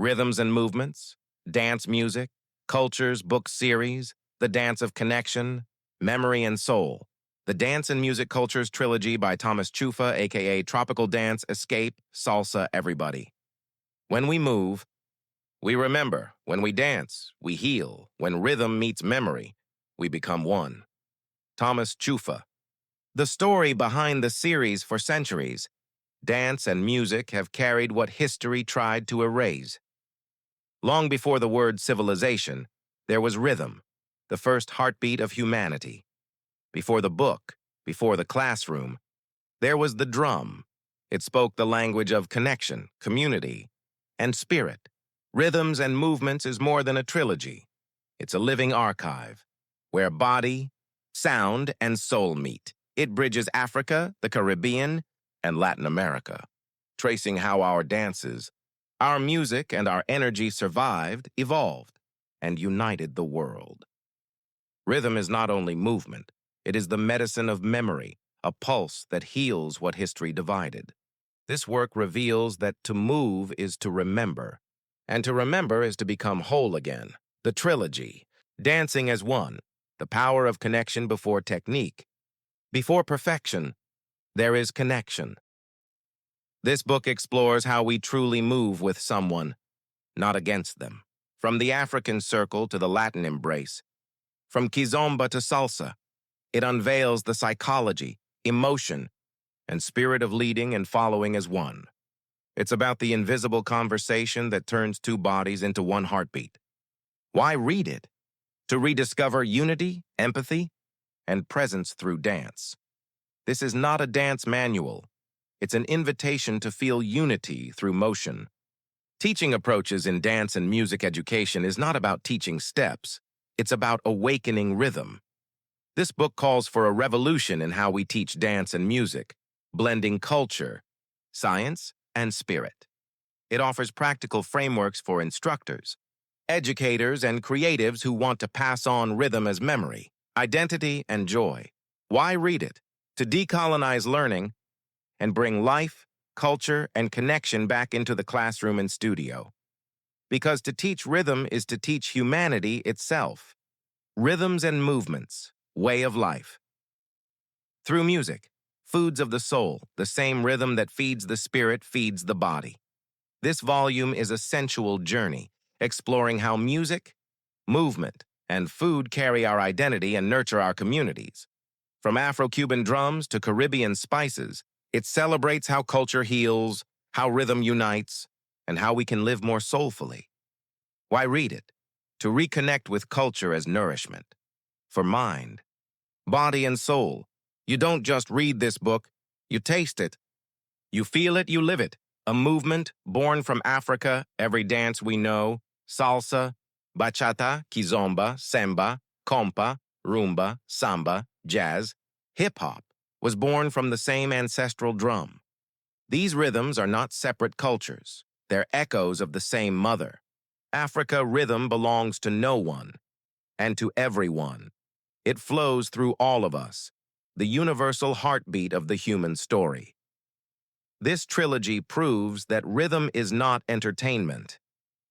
Rhythms and Movements, Dance Music, Cultures Book Series, The Dance of Connection, Memory and Soul, The Dance and Music Cultures Trilogy by Thomas Tcheuffa, a.k.a. Tropical Dance, Escape, Salsa, Everybody. When we move, we remember. When we dance, we heal. When rhythm meets memory, we become one. Thomas Tcheuffa. The story behind the series for centuries, dance and music have carried what history tried to erase. Long before the word civilization, there was rhythm, the first heartbeat of humanity. Before the book, before the classroom, there was the drum. It spoke the language of connection, community, and spirit. Rhythms and Movements is more than a trilogy. It's a living archive, where body, sound, and soul meet. It bridges Africa, the Caribbean, and Latin America, tracing how our dances, our music, and our energy survived, evolved, and united the world. Rhythm is not only movement, it is the medicine of memory, a pulse that heals what history divided. This work reveals that to move is to remember, and to remember is to become whole again. The trilogy, Dancing as One, the power of connection before technique. Before perfection, there is connection. This book explores how we truly move with someone, not against them. From the African circle to the Latin embrace, from kizomba to salsa, it unveils the psychology, emotion, and spirit of leading and following as one. It's about the invisible conversation that turns two bodies into one heartbeat. Why read it? To rediscover unity, empathy, and presence through dance. This is not a dance manual. It's an invitation to feel unity through motion. Teaching approaches in dance and music education is not about teaching steps. It's about awakening rhythm. This book calls for a revolution in how we teach dance and music, blending culture, science, and spirit. It offers practical frameworks for instructors, educators, and creatives who want to pass on rhythm as memory, identity, and joy. Why read it? To decolonize learning and bring life, culture, and connection back into the classroom and studio. Because to teach rhythm is to teach humanity itself. Rhythms and Movements, way of life. Through music, foods of the soul, the same rhythm that feeds the spirit feeds the body. This volume is a sensual journey, exploring how music, movement, and food carry our identity and nurture our communities. From Afro-Cuban drums to Caribbean spices, it celebrates how culture heals, how rhythm unites, and how we can live more soulfully. Why read it? To reconnect with culture as nourishment. For mind, body, and soul. You don't just read this book, you taste it. You feel it, you live it. A movement born from Africa, every dance we know, salsa, bachata, kizomba, samba, konpa, rumba, samba, jazz, hip-hop, was born from the same ancestral drum. These rhythms are not separate cultures. They're echoes of the same mother. Africa rhythm belongs to no one and to everyone. It flows through all of us, the universal heartbeat of the human story. This trilogy proves that rhythm is not entertainment.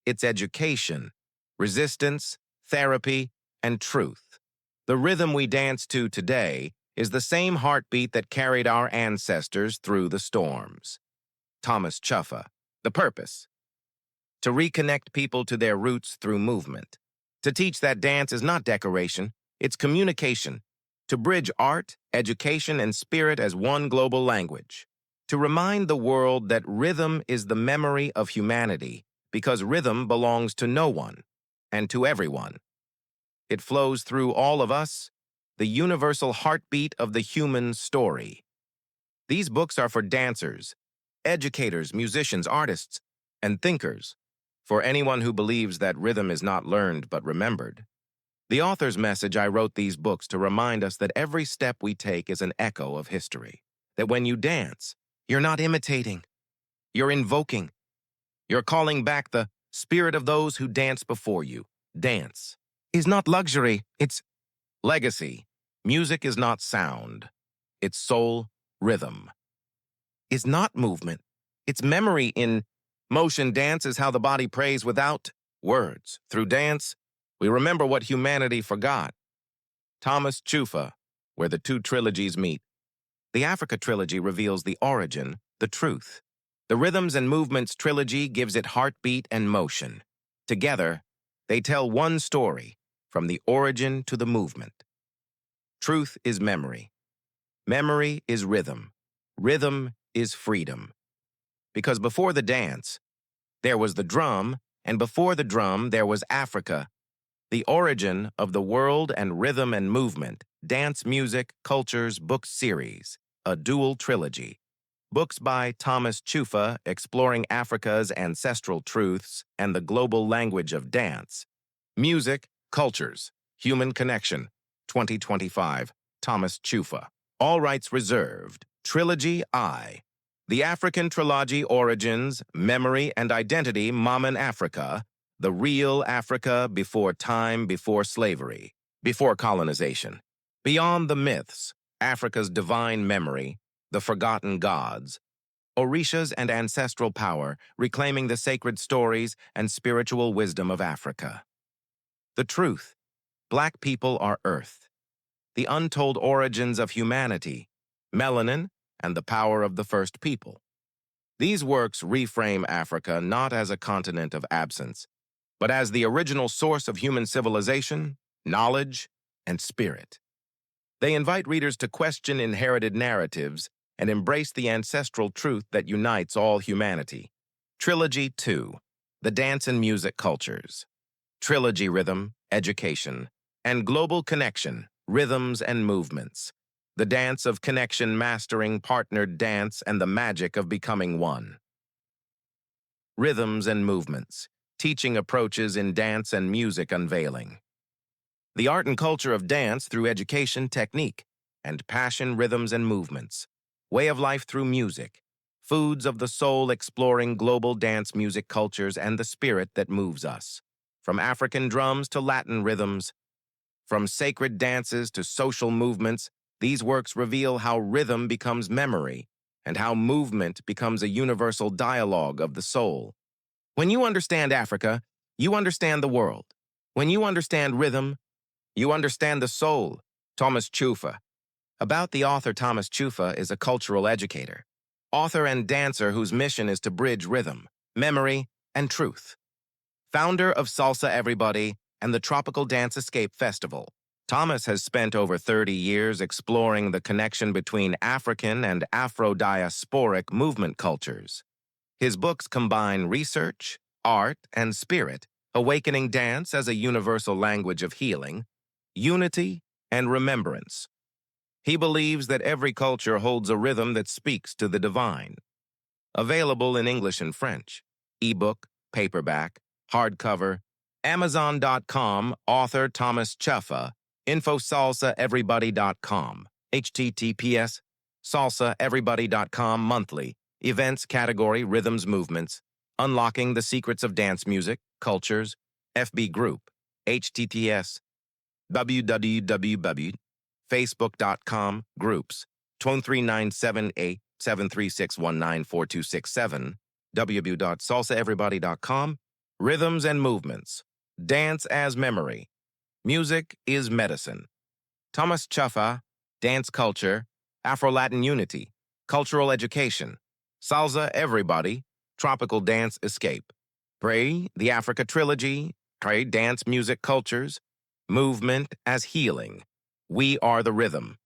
It's education, resistance, therapy, and truth. The rhythm we dance to today is the same heartbeat that carried our ancestors through the storms. Thomas Tcheuffa. The purpose: to reconnect people to their roots through movement. To teach that dance is not decoration, it's communication. To bridge art, education, and spirit as one global language. To remind the world that rhythm is the memory of humanity, because rhythm belongs to no one and to everyone. It flows through all of us, the universal heartbeat of the human story. These books are for dancers, educators, musicians, artists, and thinkers, for anyone who believes that rhythm is not learned but remembered. The author's message: I wrote these books to remind us that every step we take is an echo of history. That when you dance, you're not imitating, you're invoking. You're calling back the spirit of those who danced before you. Dance is not luxury, it's legacy. Music is not sound, it's soul. Rhythm is not movement, it's memory in Motion dance is how the body prays without words. Through dance, we remember what humanity forgot. Thomas Tcheuffa, Where the Two Trilogies Meet. The Africa trilogy reveals the origin, the truth. The Rhythms and Movements trilogy gives it heartbeat and motion. Together, they tell one story, from the origin to the movement. Truth is memory. Memory is rhythm. Rhythm is freedom. Because before the dance, there was the drum, and before the drum, there was Africa. The origin of the world and rhythm and movement, dance, music, cultures, book series, a dual trilogy. Books by Thomas Tcheuffa, Exploring Africa's Ancestral Truths and the Global Language of Dance. Music, Cultures, Human Connection, 2025, Thomas Tcheuffa. All rights reserved. Trilogy I. The African Trilogy Origins, Memory and Identity, Maman Africa, the real Africa before time, before slavery, before colonization. Beyond the myths, Africa's divine memory, the forgotten gods, orishas and ancestral power, reclaiming the sacred stories and spiritual wisdom of Africa. The truth, Black people are Earth. The untold origins of humanity, melanin, and the power of the first people. These works reframe Africa not as a continent of absence, but as the original source of human civilization, knowledge, and spirit. They invite readers to question inherited narratives and embrace the ancestral truth that unites all humanity. Trilogy 2. The Dance and Music Cultures. Trilogy Rhythm, Education, and Global Connection, Rhythms and Movements. The dance of connection, mastering partnered dance, and the magic of becoming one. Rhythms and Movements. Teaching approaches in dance and music unveiling. The art and culture of dance through education, technique, and passion, rhythms and movements. Way of life through music. Foods of the soul, exploring global dance music cultures and the spirit that moves us. From African drums to Latin rhythms, from sacred dances to social movements, these works reveal how rhythm becomes memory and how movement becomes a universal dialogue of the soul. When you understand Africa, you understand the world. When you understand rhythm, you understand the soul. Thomas Tcheuffa. About the author, Thomas Tcheuffa is a cultural educator, author and dancer whose mission is to bridge rhythm, memory, and truth. Founder of SalsaEverybody and the Tropical Dance Escape Festival, Thomas has spent over 30 years exploring the connection between African and Afro-diasporic movement cultures. His books combine research, art, and spirit, awakening dance as a universal language of healing, unity, and remembrance. He believes that every culture holds a rhythm that speaks to the divine. Available in English and French, ebook, paperback, hardcover, Amazon.com, author Thomas Tcheuffa, salsaeverybody.com, https, salsaeverybody.com monthly, events category Rhythms Movements, Unlocking the Secrets of Dance Music, Cultures, FB Group, https, www.facebook.com, groups, 2397873619427, www.salsaeverybody.com, Rhythms and Movements, Dance as Memory, Music is Medicine. Thomas Tcheuffa, Dance Culture, Afro-Latin Unity, Cultural Education, SalsaEverybody, Tropical Dance Escape, Pray, the Africa Trilogy, Pray, Dance Music Cultures, Movement as Healing, We Are the Rhythm,